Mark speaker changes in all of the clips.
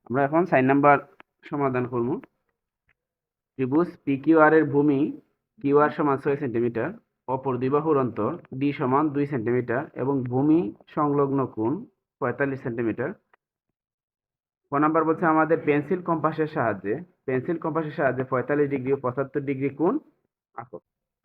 Speaker 1: আমরা এখন 4 নাম্বার সমাধান করব। ত্রিভুজ PQR এর ভূমি QR সমান 6 সেন্টিমিটার, অপর দুই বাহুর অন্তর D সমান 2 সেন্টিমিটার এবং ভূমি সংলগ্ন কোণ 45 সেন্টিমিটার। ক নাম্বার বলছে আমাদের পেন্সিল কম্পাসের সাহায্যে 45 ডিগ্রি ও 75 ডিগ্রি কোণ আঁকো।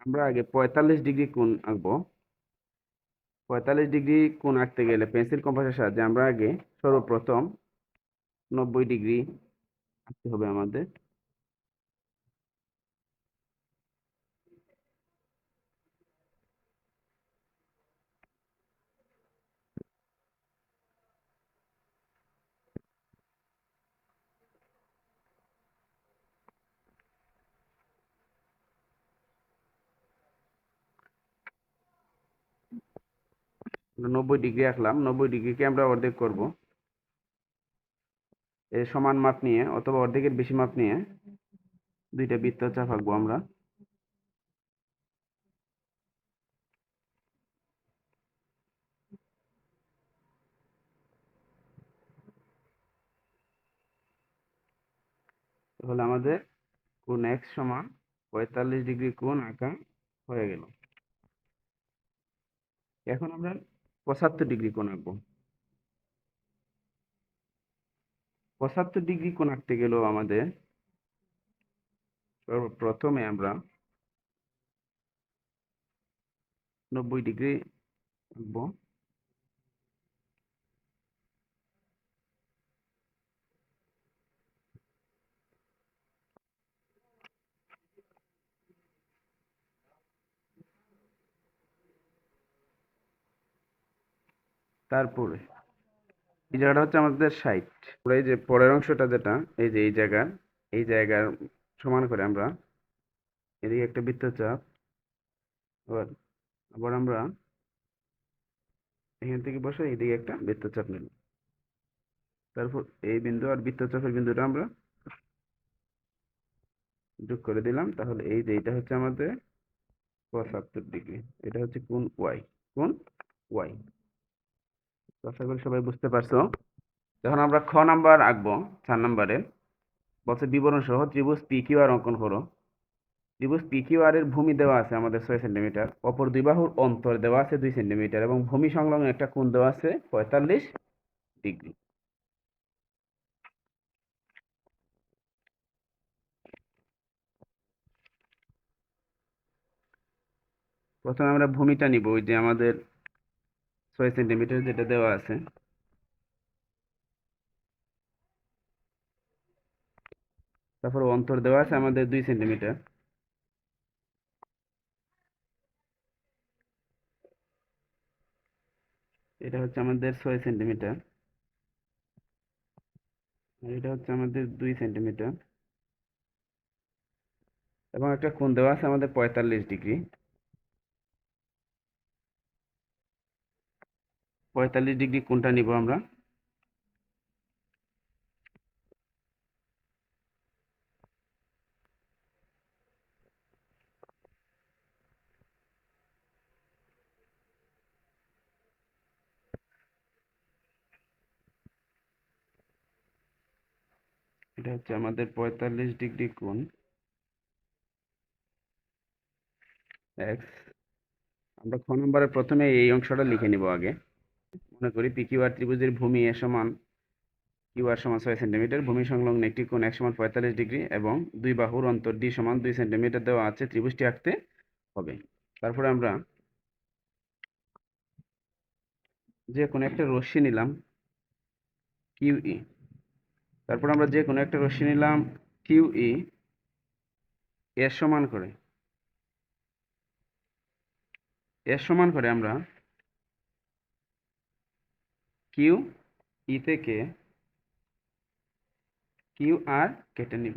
Speaker 1: আমরা আগে 45 ডিগ্রি কোণ আঁকবো। 45 ডিগ্রি কোণ আঁকতে গেলে পেন্সিল কম্পাসের সাহায্যে আমরা আগে সর্বপ্রথম 90 ডিগ্রি আঁকতে হবে আমাদের। আমরা 90 ডিগ্রি আঁকলাম। 90 ডিগ্রিকে আমরা অর্ধেক করব। এর সমান মাপ নিয়ে অথবা অর্ধেকের বেশি মাপ নিয়ে দুইটা বৃত্তচাপ আঁকবো আমরা। তাহলে আমাদের কোণ x সমান 45 ডিগ্রি কোণ আঁকা হয়ে গেল। এখন আমরা 75 ডিগ্রি কোণ আঁকবো। 75 ডিগ্রি কোণ আঁকতে গেলেও আমাদের প্রথমে আমরা 90 ডিগ্রি আঁকবো। তারপরে এই জায়গাটা হচ্ছে আমাদের 60। এই যে পরের অংশটা যেটা এই যে এই জায়গার সমান করে আমরা এদিকে একটা বৃত্তচাপ, আবার আবার আমরা এখান থেকে বসে এদিকে একটা বৃত্তচাপ নিলাম। তারপর এই বিন্দু আর বৃত্তচাপের বিন্দুটা আমরা যোগ করে দিলাম। তাহলে এই যে এটা হচ্ছে আমাদের 75 ডিগ্রি। এটা হচ্ছে কোণ ওয়াই। কোণ ওয়াই। আশা করি সবাই বুঝতে পারছো। এখন আমরা খ নাম্বার আঁকবো। 4 নাম্বারে বলছে বিবরণ সহ ত্রিভুজ PQR অঙ্কন করো। ত্রিভুজ PQR এর ভূমি দেওয়া আছে আমাদের 6 সেন্টিমিটার, অপর দুই বাহুর অন্তর দেওয়া আছে 2 সেন্টিমিটার এবং ভূমি সংলগ্ন একটা কোণ দেওয়া আছে 45 ডিগ্রি। প্রথমে আমরা ভূমিটা নিব, ওই যে আমাদের 6 সেন্টিমিটার যেটা দেওয়া আছে। তারপর অন্তর দেওয়া আছে আমাদের 2 সেন্টিমিটার। এটা হচ্ছে আমাদের 6 সেন্টিমিটার। আর এটা হচ্ছে আমাদের 2 সেন্টিমিটার এবং একটা কোণ দেওয়া আছে আমাদের 45 ডিগ্রি। 45 ডিগ্রি কোণটা নিব আমরা। এটা হচ্ছে আমাদের 45 ডিগ্রি কোণ এক্স। আমরা খ নম্বরে প্রথমে এই অংশটা লিখে নিব আগে। মনে করি PQR ত্রিভুজের ভূমি এ সমান QR সমান 6 সেন্টিমিটার, ভূমি সংলগ্ন একটি কোণ x সমান 45 ডিগ্রি এবং দুই বাহুর অন্তর D সমান 2 সেন্টিমিটার দেওয়া আছে। ত্রিভুজটি আঁকতে হবে। তারপরে আমরা যে কোনো একটা রশ্মি নিলাম QE। তারপর আমরা যে কোনো একটা রশ্মি নিলাম QE এর সমান করে আমরা QE থেকে QR কেটে নিব।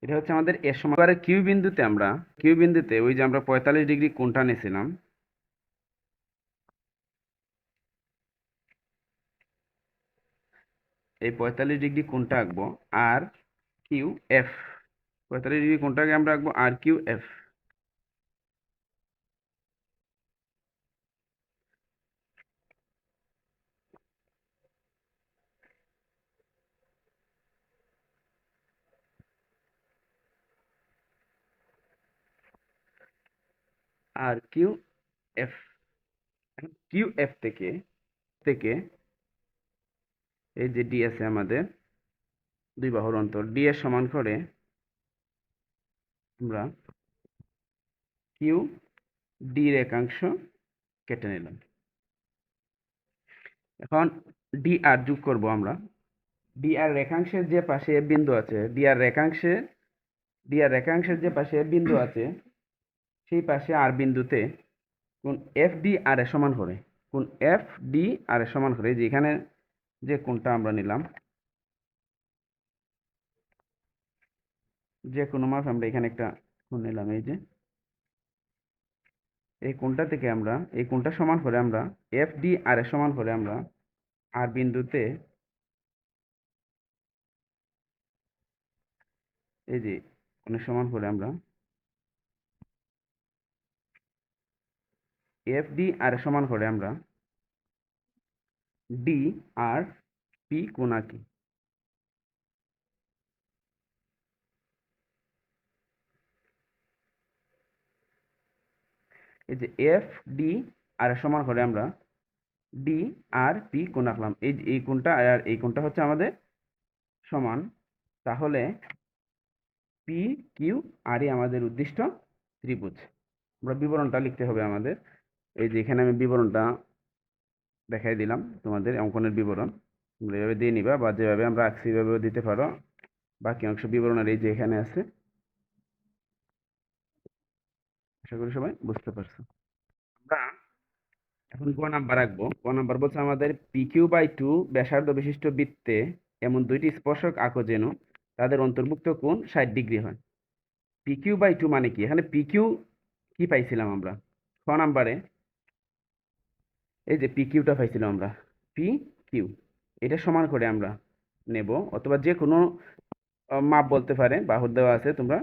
Speaker 1: এটা হচ্ছে আমাদের এর সমান। এবারে কিউ বিন্দুতে ওই যে আমরা 45 ডিগ্রি কোণটা নিয়েছিলাম, এই 45 ডিগ্রি কোণটা আঁকবো আর কিউ এফ। 45 ডিগ্রি কোণটাকে আমরা আঁকবো আর কিউ এফ। আর কিউ এফ। কিউ এফ থেকে থেকে এই যে ডি আছে আমাদের দুই বাহুর অন্তর ডি এর সমান করে আমরা কিউ ডি রেখাংশ কেটে নিলাম। এখন ডি আর যোগ করব আমরা। ডি আর রেখাংশের যে পাশে বিন্দু আছে ডি আর রেখাংশের যে পাশে বিন্দু আছে সেই পাশে আর বিন্দুতে কোণ এফ ডি আর এর সমান করে কোণ এফ ডি আর এর সমান করে যে এখানে যে কোণটা আমরা নিলাম যে কোনো মাপ আমরা এখানে একটা কোণ নিলাম এই যে এই কোণটা থেকে আমরা এই কোণটা সমান করে আমরা এফ ডি আর এর সমান করে আমরা আর বিন্দুতে এই যে কোণের সমান করে আমরা এফ ডি আর এর সমান করে আমরা ডি আর পি কোণ আঁকি। এই যে এফ ডি আর এর সমান করে আমরা ডি আর পি কোণ আঁকলাম। এই কোণটা আর এই কোণটা হচ্ছে আমাদের সমান। তাহলে পি কিউ আর ই আমাদের উদ্দিষ্ট ত্রিভুজ। আমরা বিবরণটা লিখতে হবে আমাদের। এই যে এখানে আমি বিবরণটা দেখাই দিলাম তোমাদের অঙ্কনের বিবরণ। তোমরা এভাবে দিয়ে নিবা বা যেভাবে আমরা আঁকছি এভাবেও দিতে পারো। বাকি অংশ বিবরণের এই যে এখানে আছে। আশা করি সবাই বুঝতে পারছো। আমরা এখন গ নাম্বার রাখবো। গ নাম্বার বলছে আমাদের PQ/2 ব্যাসার্ধ বিশিষ্ট বৃত্তে এমন দুইটি স্পর্শক আঁকো যেন তাদের অন্তর্ভুক্ত কোণ 60 ডিগ্রি হয়। PQ/2 মানে কি? এখানে PQ কি পাইছিলাম আমরা? খ নাম্বারে এই যে PQটা পাইছিলাম আমরা। PQ এটা সমান করে আমরা নেব, অথবা যে কোনো মাপ বলতে পারে, বাহুর দেওয়া আছে তোমরা,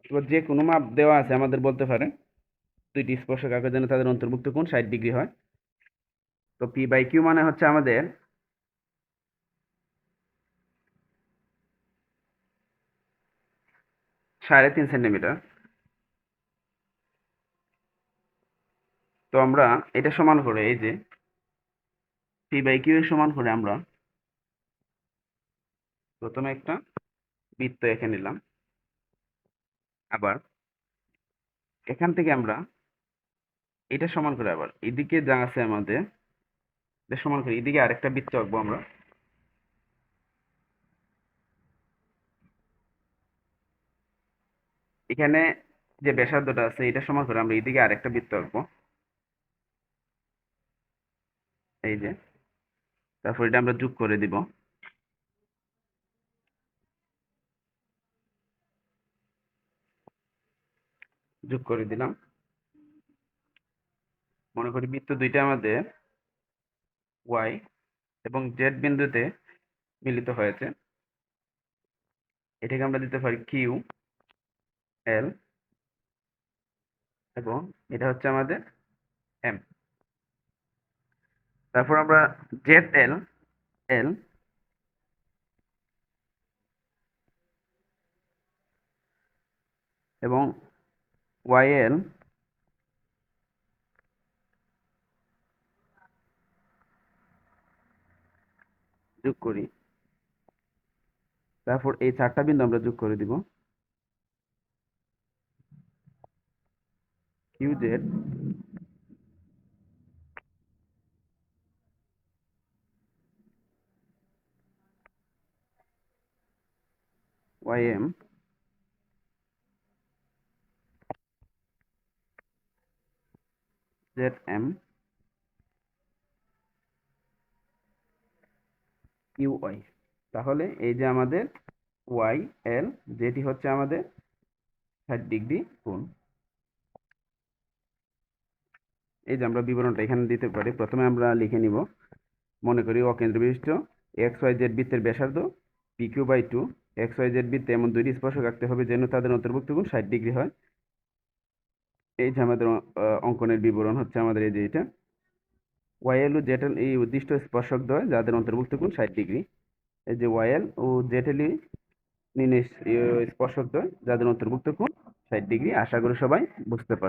Speaker 1: অথবা যে কোনো মাপ দেওয়া আছে আমাদের বলতে পারে দুইটি স্পর্শক আঁকো যেন তাদের অন্তর্ভুক্ত কোণ 60 ডিগ্রি হয়। তো P/Q মানে হচ্ছে আমাদের 3.5 সেন্টিমিটার। তো আমরা এটা সমান করে এই যে P/Q এর সমান করে আমরা প্রথমে একটা বৃত্ত এঁকে নিলাম। আবার এখান থেকে আমরা এটা সমান করে আবার এদিকে যা আছে আমাদের এটা সমান করে এদিকে আরেকটা বৃত্ত আঁকবো আমরা। এখানে যে ব্যাসার্ধটা আছে এটা সমান করে আমরা এদিকে আরেকটা বৃত্ত আঁকবো এই যে। তারপর এটা আমরা যোগ করে দিব। যোগ করে দিলাম। মনে করি বৃত্ত দুইটা আমাদের ওয়াই এবং জেড বিন্দুতে মিলিত হয়েছে। এটাকে আমরা দিতে পারি কিউ এল এবং এটা হচ্ছে আমাদের এম। তারপর আমরা জেড এল এল এবং ওয়াই এল যোগ করি। তারপর এই চারটা বিন্দু আমরা যোগ করে দিব। Q Z Y M Z M Q Y. তাহলে এই যে আমাদের ওয়াই এল যেটি হচ্ছে আমাদের 60 ডিগ্রি কোণ। এই যে আমরা বিবরণটা এখানে দিতে পারি। প্রথমে আমরা লিখে নিব, মনে করি অকেন্দ্র বিশিষ্ট এক্স ওয়াই জেড বৃত্তের ব্যাসার্ধ PQ/2। এক্স ওয়াই জেড বৃত্তে এমন দুইটি স্পর্শক আঁকতে হবে যেন তাদের অন্তর্ভুক্ত কোণ 60 ডিগ্রি হয়। এই যে আমাদের অঙ্কনের বিবরণ হচ্ছে আমাদের এই যে এটা ওয়াইএল ও জেড এল এই উদ্দিষ্ট স্পর্শক দ্বয় যাদের অন্তর্ভুক্ত কোণ 60 ডিগ্রি। এই যে ওয়াইএল ও জেড এল নিম্ন স্পর্শক দ্বয় যাদের অন্তর্ভুক্ত কোণ 60 ডিগ্রি। আশা করি সবাই বুঝতে পারছেন।